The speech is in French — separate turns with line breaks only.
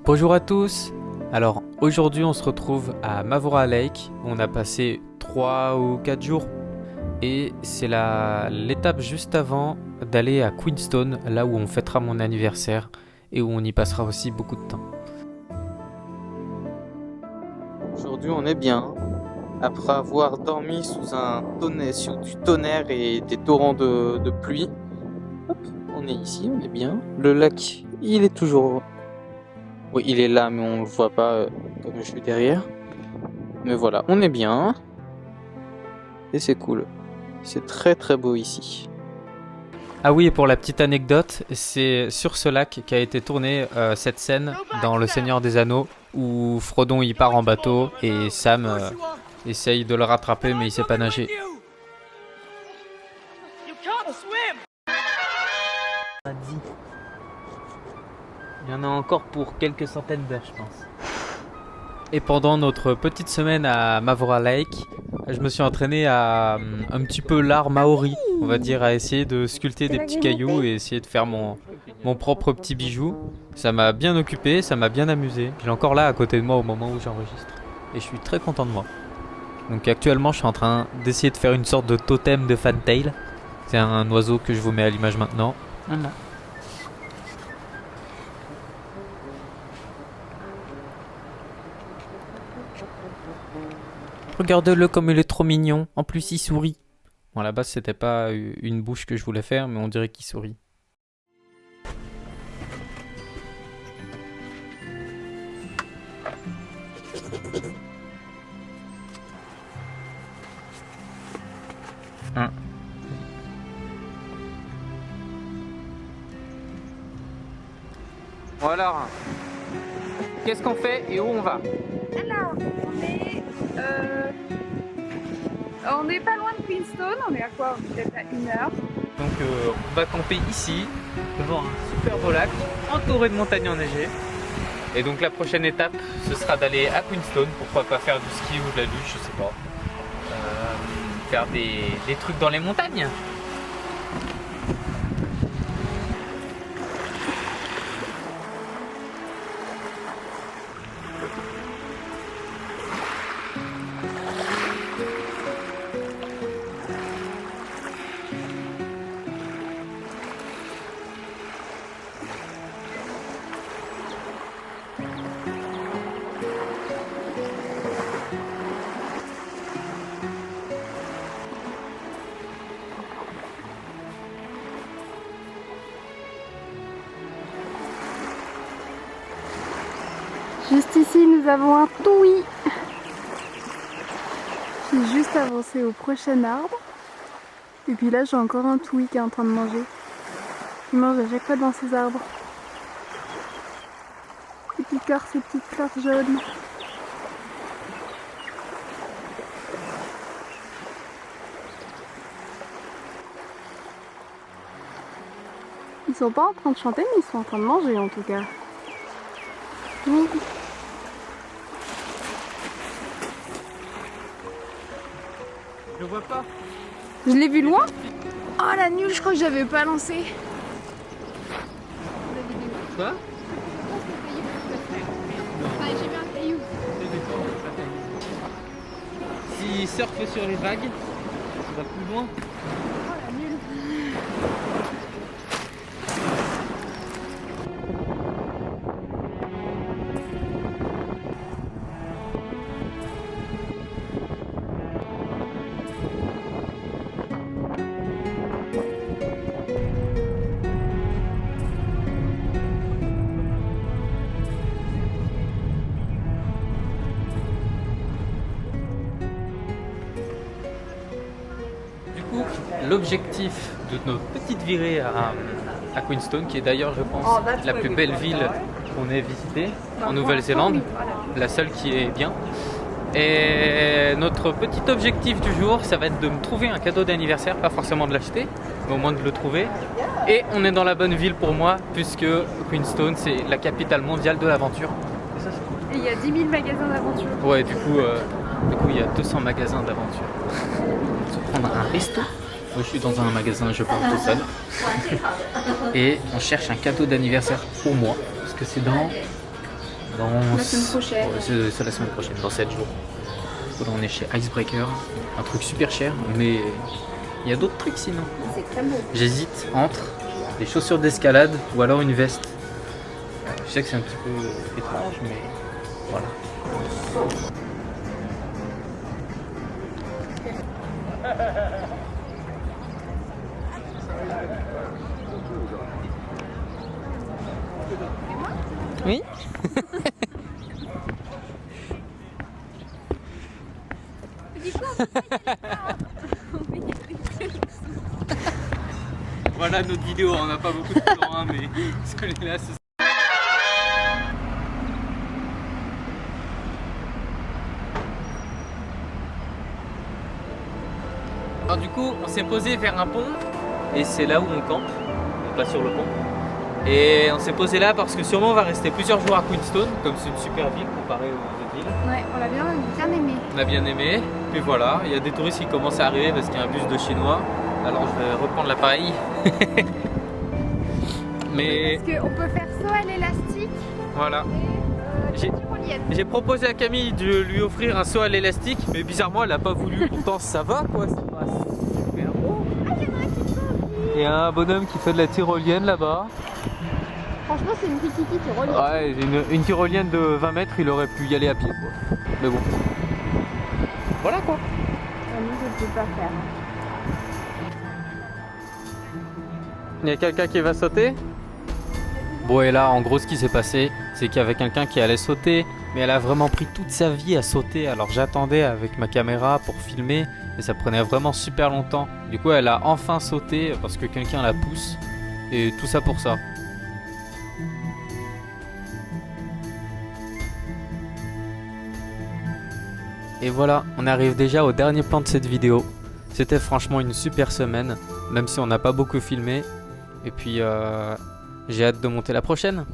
Bonjour à tous. Alors aujourd'hui on se retrouve à Mavora Lake. On a passé 3 ou 4 jours et c'est l'étape juste avant d'aller à Queenstone, là où on fêtera mon anniversaire et où on y passera aussi beaucoup de temps. Aujourd'hui on est bien. Après avoir dormi sous du tonnerre et des torrents de pluie. Hop, on est ici, on est bien. Le lac, il est toujours... Oui, il est là, mais on le voit pas comme je suis derrière. Mais voilà, on est bien. Et c'est cool. C'est très très beau ici. Ah oui, et pour la petite anecdote, c'est sur ce lac qu'a été tournée cette scène dans Le Seigneur des Anneaux, où Frodon y part en bateau et Sam essaye de le rattraper, mais il sait pas nager. Il y en a encore pour quelques centaines d'heures, je pense. Et pendant notre petite semaine à Mavora Lake, je me suis entraîné à un petit peu l'art maori, on va dire, à essayer de sculpter des petits cailloux et essayer de faire mon propre petit bijou. Ça m'a bien occupé, ça m'a bien amusé. Je l'ai encore là à côté de moi au moment où j'enregistre. Et je suis très content de moi. Donc actuellement, je suis en train d'essayer de faire une sorte de totem de fantail. C'est un oiseau que je vous mets à l'image maintenant. Voilà. Regarde-le comme il est trop mignon. En plus, il sourit. Bon, à la base, c'était pas une bouche que je voulais faire, mais on dirait qu'il sourit. Hein. Bon alors, qu'est-ce qu'on fait et où on va?
Alors, on est pas loin de Queenstone, on est à quoi? Peut-être à 1 heure.
Donc on va camper ici, devant un super beau lac, entouré de montagnes enneigées. Et donc la prochaine étape, ce sera d'aller à Queenstone, pourquoi pas faire du ski ou de la luge, je sais pas. Faire des trucs dans les montagnes.
Juste ici, nous avons un toui qui est juste avancé au prochain arbre. Et puis là, j'ai encore un toui qui est en train de manger. Il mange à chaque fois dans ces arbres. Ces petites fleurs jaunes. Ils sont pas en train de chanter, mais ils sont en train de manger en tout cas. Mmh.
Je le vois pas.
Je l'ai vu loin. Oh la nulle, je crois que j'avais pas lancé.
Quoi?
J'ai vu un caillou.
S'il surfe sur les vagues, ça va plus loin.
Oh la nulle.
L'objectif de notre petite virée à Queenstone, qui est d'ailleurs, je pense, la plus belle ville qu'on ait visitée en Nouvelle-Zélande, la seule qui est bien. Et notre petit objectif du jour, ça va être de me trouver un cadeau d'anniversaire, pas forcément de l'acheter, mais au moins de le trouver. Et on est dans la bonne ville pour moi, puisque Queenstone, c'est la capitale mondiale de l'aventure.
Et il y a 10 000 magasins d'aventure.
Ouais, du coup, il y a 200 magasins d'aventure. On va prendre un resto. Moi, je suis dans un magasin, je parle tout seul. Et on cherche un cadeau d'anniversaire pour moi, parce que c'est dans
La semaine prochaine.
C'est la semaine prochaine, dans 7 jours. Là, on est chez Icebreaker, un truc super cher, mais il y a d'autres trucs sinon.
C'est très beau.
J'hésite entre des chaussures d'escalade ou alors une veste. Je sais que c'est un petit peu étrange, mais voilà. Oui. Voilà notre vidéo, on n'a pas beaucoup de temps, hein, mais ce que là, c'est... Alors du coup, on s'est posé vers un pont, et c'est là où on campe, donc là sur le pont. Et on s'est posé là parce que sûrement on va rester plusieurs jours à Queenstown, comme c'est une super ville comparée aux autres villes.
Ouais, on l'a bien aimé.
On a bien aimé, puis voilà, il y a des touristes qui commencent à arriver parce qu'il y a un bus de chinois. Alors je vais reprendre l'appareil. Mais
Parce qu'on peut faire saut à l'élastique
voilà.
et tyrolienne.
J'ai proposé à Camille de lui offrir un saut à l'élastique, mais bizarrement elle n'a pas voulu. Pourtant ça va quoi, c'est pas super beau. Il y a un bonhomme qui fait de la tyrolienne là-bas.
Franchement, c'est une petite tyrolienne.
Ouais, une tyrolienne de 20 mètres, il aurait pu y aller à pied quoi. Mais bon. Voilà quoi.
Nous, je ne peux pas faire.
Il y a quelqu'un qui va sauter? Bon, et là en gros ce qui s'est passé, c'est qu'il y avait quelqu'un qui allait sauter, mais elle a vraiment pris toute sa vie à sauter. Alors j'attendais avec ma caméra pour filmer, et ça prenait vraiment super longtemps. Du coup elle a enfin sauté parce que quelqu'un la pousse, et tout ça pour ça. Et voilà, on arrive déjà au dernier plan de cette vidéo. C'était franchement une super semaine, même si on n'a pas beaucoup filmé. Et puis j'ai hâte de monter la prochaine.